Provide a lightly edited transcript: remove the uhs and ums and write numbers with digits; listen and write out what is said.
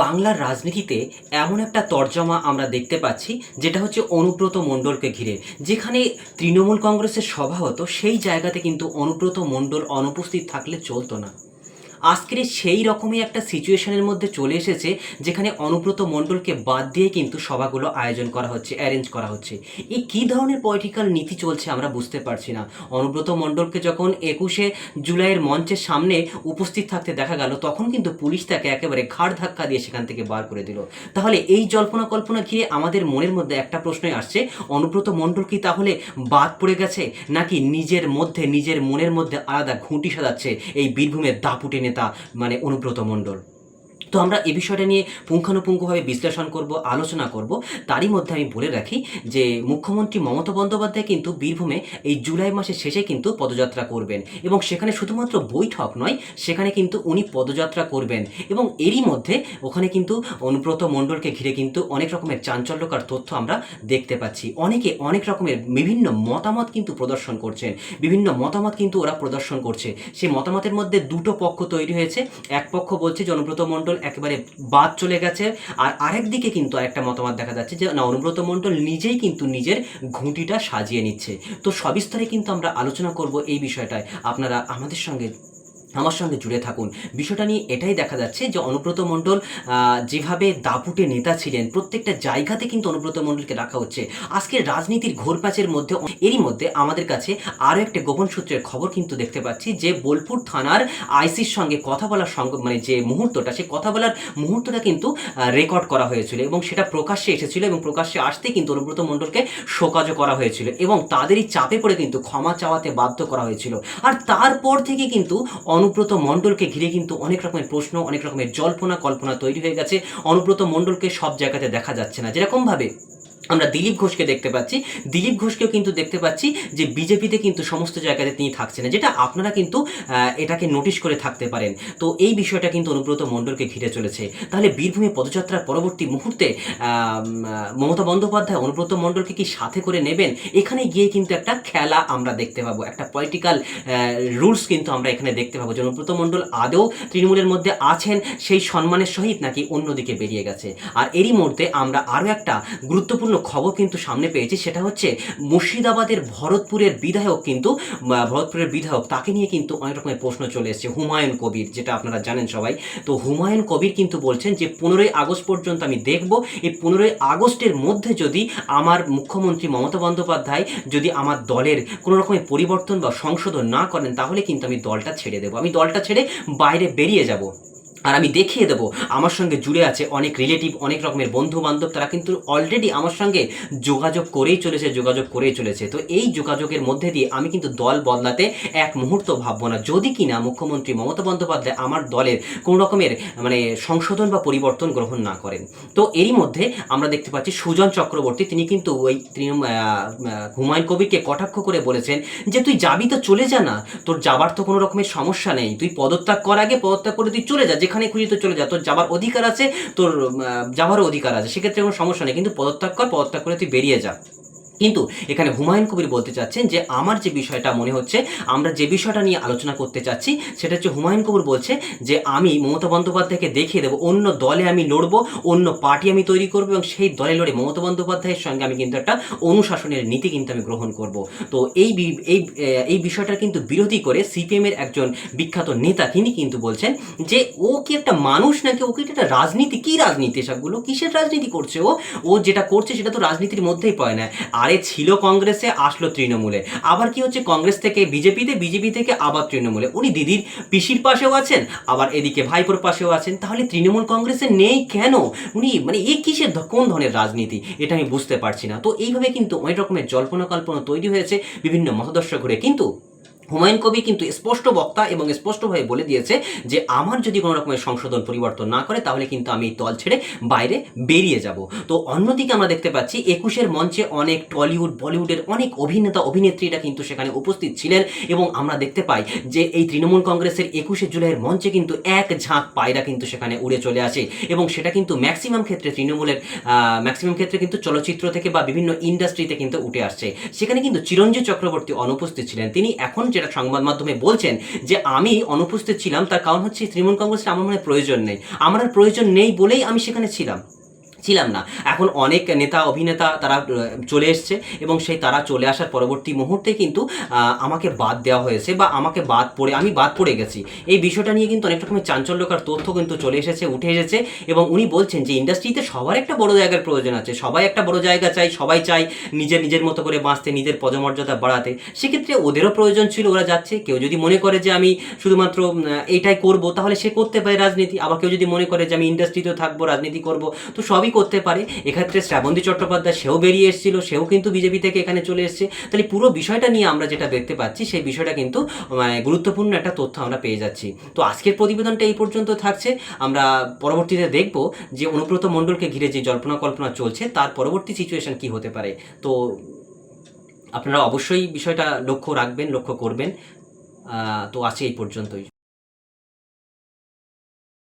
বাংলার রাজনীতিতে এমন একটা তরজমা আমরা দেখতে পাচ্ছি যেটা হচ্ছে অনুব্রত মণ্ডলকে ঘিরে। যেখানে তৃণমূল কংগ্রেসের সভা হতো সেই জায়গাতে কিন্তু অনুব্রত মণ্ডল অনুপস্থিত থাকলে চলতো না। আজকের সেই রকমই একটা সিচুয়েশনের মধ্যে চলে এসেছে যেখানে অনুব্রত মণ্ডলকে বাদ দিয়ে কিন্তু সভাগুলো আয়োজন করা হচ্ছে, অ্যারেঞ্জ করা হচ্ছে। এই কী ধরনের পলিটিক্যাল নীতি চলছে আমরা বুঝতে পারছি না। অনুব্রত মণ্ডলকে যখন ২১শে জুলাইয়ের মঞ্চের সামনে উপস্থিত থাকতে দেখা গেল, তখন কিন্তু পুলিশ তাকে একেবারে ঘাড় ধাক্কা দিয়ে সেখান থেকে বার করে দিল। তাহলে এই জল্পনা কল্পনা ঘিরে আমাদের মনের মধ্যে একটা প্রশ্নই আসছে, অনুব্রত মণ্ডল কি তাহলে বাদ পড়ে গেছে, নাকি নিজের মধ্যে নিজের মনের মধ্যে আলাদা ঘুঁটি সাজাচ্ছে এই বীরভূমের দাপুটে নেতা মানে অনুব্রত মণ্ডল? তো আমরা এই বিষয়টা নিয়ে পুঙ্খানুপুঙ্খভাবে বিশ্লেষণ করব, আলোচনা করব। তারই মধ্যে আমি বলে রাখি যে মুখ্যমন্ত্রী মমতা বন্দ্যোপাধ্যায় কিন্তু বীরভূমে এই জুলাই মাসের শেষে কিন্তু পদযাত্রা করবেন, এবং সেখানে শুধুমাত্র বৈঠক নয়, সেখানে কিন্তু উনি পদযাত্রা করবেন। এবং এরই মধ্যে ওখানে কিন্তু অনুব্রত মণ্ডলকে ঘিরে কিন্তু অনেক রকমের চাঞ্চল্যকর তথ্য আমরা দেখতে পাচ্ছি। অনেকে অনেক রকমের বিভিন্ন মতামত কিন্তু প্রদর্শন করছেন, বিভিন্ন মতামত কিন্তু ওরা প্রদর্শন করছে। সেই মতামতের মধ্যে দুটো পক্ষ তৈরি হয়েছে। এক পক্ষ বলছে যে অনুব্রত মণ্ডল একেবারে বাদ চলে গেছে, আর আরেক দিকে কিন্তু আরেকটা মতামত দেখা যাচ্ছে যে না, অনুব্রত মণ্ডল নিজেই কিন্তু নিজের ঘুঁটিটা সাজিয়ে নিচ্ছে। তো সবিস্তারে কিন্তু আমরা আলোচনা করব এই বিষয়টায়। আপনারা আমার সঙ্গে জুড়ে থাকুন। বিষয়টা নিয়ে এটাই দেখা যাচ্ছে যে অনুব্রত মণ্ডল যেভাবে দাপুটে নেতা ছিলেন, প্রত্যেকটা জায়গাতে কিন্তু অনুব্রত মণ্ডলকে রাখা হচ্ছে। আজকের রাজনীতির ঘোরপ্যাচের মধ্যে এরই মধ্যে আমাদের কাছে আরও একটা গোপন সূত্রের খবর কিন্তু দেখতে পাচ্ছি যে বোলপুর থানার আইসির সঙ্গে কথা বলার মানে যে মুহূর্তটা, সেই কথা বলার মুহূর্তটা কিন্তু রেকর্ড করা হয়েছিল, এবং সেটা প্রকাশ্যে এসেছিল, এবং প্রকাশ্যে আসতে কিন্তু অনুব্রত মণ্ডলকে শোকজও করা হয়েছিল, এবং তাদেরই চাপে পড়ে কিন্তু ক্ষমা চাওয়াতে বাধ্য করা হয়েছিল। আর তারপর থেকে কিন্তু অনুব্রত মণ্ডলকে ঘিরে কিন্তু অনেক রকমের প্রশ্ন, অনেক রকমের জল্পনা কল্পনা তৈরি হয়ে গেছে। অনুব্রত মণ্ডলকে সব জায়গাতে দেখা যাচ্ছে না। যেরকমভাবে আমরা দিলীপ ঘোষকে দেখতে পাচ্ছি, দিলীপ ঘোষকেও কিন্তু দেখতে পাচ্ছি যে বিজেপিতে কিন্তু সমস্ত জায়গাতে তিনি থাকছেন না, যেটা আপনারা কিন্তু এটাকে নোটিশ করে থাকতে পারেন। তো এই বিষয়টা কিন্তু অনুব্রত মণ্ডলকে ঘিরে চলেছে। তাহলে বীরভূমে পদযাত্রার পরবর্তী মুহূর্তে মমতা বন্দ্যোপাধ্যায় অনুব্রত মণ্ডলকে কি সাথে করে নেবেন? এখানে গিয়ে কিন্তু একটা খেলা আমরা দেখতে পাবো, একটা পলিটিক্যাল রুলস কিন্তু আমরা এখানে দেখতে পাবো যে অনুব্রত মণ্ডল আদৌ তৃণমূলের মধ্যে আছেন সেই সম্মানের সহিত, নাকি অন্যদিকে বেরিয়ে গেছে। আর এরই মধ্যে আমরা আরও একটা গুরুত্বপূর্ণ খবর কিন্তু সামনে পেয়েছি, সেটা হচ্ছে মুর্শিদাবাদের ভরতপুরের বিধায়ক তাকে নিয়ে কিন্তু অনেক রকমের প্রশ্ন চলে এসেছে। হুমায়ুন কবির, যেটা আপনারা জানেন সবাই। তো হুমায়ুন কবির কিন্তু বলছেন যে 15ই আগস্ট পর্যন্ত আমি দেখব, এই 15ই আগস্টের মধ্যে যদি আমার মুখ্যমন্ত্রী মমতা বন্দ্যোপাধ্যায় যদি আমার দলের কোনো রকমের পরিবর্তন বা সংশোধন না করেন, তাহলে কিন্তু আমি দলটা ছেড়ে দেবো, আমি দলটা ছেড়ে বাইরে বেরিয়ে যাব। আর আমি দেখিয়ে দেবো আমার সঙ্গে জুড়ে আছে অনেক রিলেটিভ, অনেক রকমের বন্ধু বান্ধব, তারা কিন্তু অলরেডি আমার সঙ্গে যোগাযোগ করেই চলেছে। তো এই যোগাযোগের মধ্যে দিয়ে আমি কিন্তু দল বদলাতে এক মুহূর্ত ভাববো না, যদি কিনা মুখ্যমন্ত্রী মমতা বন্দ্যোপাধ্যায় আমার দলের কোনো রকমের মানে সংশোধন বা পরিবর্তন গ্রহণ না করেন। তো এরই মধ্যে আমরা দেখতে পাচ্ছি সুজন চক্রবর্তী, তিনি কিন্তু ওই হুমায়ুন কবিরকে কটাক্ষ করে বলেছেন যে তুই যাবি তো চলে যা না, তোর যাবার তো কোনো রকমের সমস্যা নেই, তুই পদত্যাগ কর, আগে পদত্যাগ করে তুই চলে যা, যেখানে খুশি তো চলে যা, তোর যাবার অধিকার আছে, তোর যাবারও অধিকার আছে, সেক্ষেত্রে কোনো সমস্যা নেই, কিন্তু পদত্যাগ কর, পদত্যাগ করে তুই বেরিয়ে যা। কিন্তু এখানে হুমায়ুন কবির বলতে চাচ্ছেন যে আমার যে বিষয়টা মনে হচ্ছে, আমরা যে বিষয়টা নিয়ে আলোচনা করতে চাচ্ছি, সেটা হচ্ছে হুমায়ুন কবির বলছে যে আমি মমতা বন্দ্যোপাধ্যায়কে দেখিয়ে দেবো অন্য দলে আমি লড়বো, অন্য পার্টি আমি তৈরি করবো, এবং সেই দলে লড়ে মমতা বন্দ্যোপাধ্যায়ের সঙ্গে আমি কিন্তু একটা অনুশাসনের নীতি কিন্তু আমি গ্রহণ করব। তো এই বিষয়টার কিন্তু বিরোধী করে সিপিএমের একজন বিখ্যাত নেতা তিনি কিন্তু বলছেন যে ও কি একটা মানুষ নাকি, ও কি একটা রাজনীতি, কি রাজনীতি, এসবগুলো কিসের রাজনীতি করছে ও যেটা করছে সেটা তো রাজনীতির মধ্যেই পড়ে না। আরে ছিল কংগ্রেসে, আসলো তৃণমূলে, আবার কি হচ্ছে কংগ্রেস থেকে বিজেপিতে, বিজেপি থেকে আবার তৃণমূলে। উনি দিদির পিসির পাশেও আছেন, আবার এদিকে ভাইপোর পাশেও আছেন, তাহলে তৃণমূল কংগ্রেসে নেই কেন? উনি মানে এ কিসের কোন ধরনের রাজনীতি, এটা আমি বুঝতে পারছি না। তো এইভাবে কিন্তু অনেক রকমের জল্পনা কল্পনা তৈরি হয়েছে বিভিন্ন মতাদর্শ ঘুরে। কিন্তু হুমায়ুন কবির কিন্তু স্পষ্ট বক্তা এবং স্পষ্টভাবে বলে দিয়েছে যে আমার যদি কোনো রকমের সংশোধন পরিবর্তন না করে, তাহলে কিন্তু আমি দল ছেড়ে বাইরে বেরিয়ে যাব। তো অন্যদিকে আমরা দেখতে পাচ্ছি 21-এর মঞ্চে অনেক টলিউড বলিউডের অনেক অভিনেতা অভিনেত্রীরা কিন্তু সেখানে উপস্থিত ছিলেন, এবং আমরা দেখতে পাই যে এই তৃণমূল কংগ্রেসের 21শে জুলাইয়ের মঞ্চে কিন্তু এক ঝাঁক পায়রা কিন্তু সেখানে উড়ে চলে আসে, এবং সেটা কিন্তু ম্যাক্সিমাম ক্ষেত্রে তৃণমূলের ম্যাক্সিমাম ক্ষেত্রে কিন্তু চলচ্চিত্র থেকে বা বিভিন্ন ইন্ডাস্ট্রিতে কিন্তু উঠে আসছে। সেখানে কিন্তু চিরঞ্জিত চক্রবর্তী অনুপস্থিত ছিলেন। তিনি এখন যেটা সংবাদ মাধ্যমে বলছেন যে আমি অনুপস্থিত ছিলাম, তার কারণ হচ্ছে তৃণমূল কংগ্রেসের আমার মনে হয় প্রয়োজন নেই। আমার আর প্রয়োজন নেই বলেই আমি সেখানে ছিলাম না। এখন অনেক নেতা অভিনেতা তারা চলে এসছে এবং সেই তারা চলে আসার পরবর্তী মুহূর্তে কিন্তু আমাকে বাদ দেওয়া হয়েছে বা আমাকে আমি বাদ পড়ে গেছি। এই বিষয়টা নিয়ে কিন্তু অনেক রকমের চাঞ্চল্যকর তথ্য কিন্তু চলে এসেছে, উঠে এসেছে এবং উনি বলছেন যে ইন্ডাস্ট্রিতে সবার একটা বড় জায়গার প্রয়োজন আছে, সবাই একটা বড় জায়গা চাই, সবাই চাই নিজের মতো করে বাঁচতে, নিজের পদমর্যাদা বাড়াতে। সেক্ষেত্রে ওদেরও প্রয়োজন ছিল, ওরা যাচ্ছে। কেউ যদি মনে করে যে আমি শুধুমাত্র এইটাই করব, তাহলে সে করতে পারে রাজনীতি। আবার কেউ যদি মনে করে যে আমি ইন্ডাস্ট্রিতেও থাকবো, রাজনীতি করব, তো সবই করতে পারে। এক্ষেত্রে শ্রাবন্তী চট্টোপাধ্যায় সেও বেরিয়ে এসেছিল, সেও কিন্তু বিজেপি থেকে এখানে চলে এসেছে। তাহলে পুরো বিষয়টা নিয়ে আমরা যেটা দেখতে পাচ্ছি, সেই বিষয়টা কিন্তু গুরুত্বপূর্ণ একটা তথ্য আমরা পেয়ে যাচ্ছি। তো আজকের প্রতিবেদনটা এই পর্যন্ত থাকছে। আমরা পরবর্তীতে দেখব যে অনুব্রত মণ্ডলকে ঘিরে যে জল্পনা কল্পনা চলছে তার পরবর্তী সিচুয়েশন কি হতে পারে। তো আপনারা অবশ্যই বিষয়টা লক্ষ্য রাখবেন, লক্ষ্য করবেন। তো আজকে এই পর্যন্তই।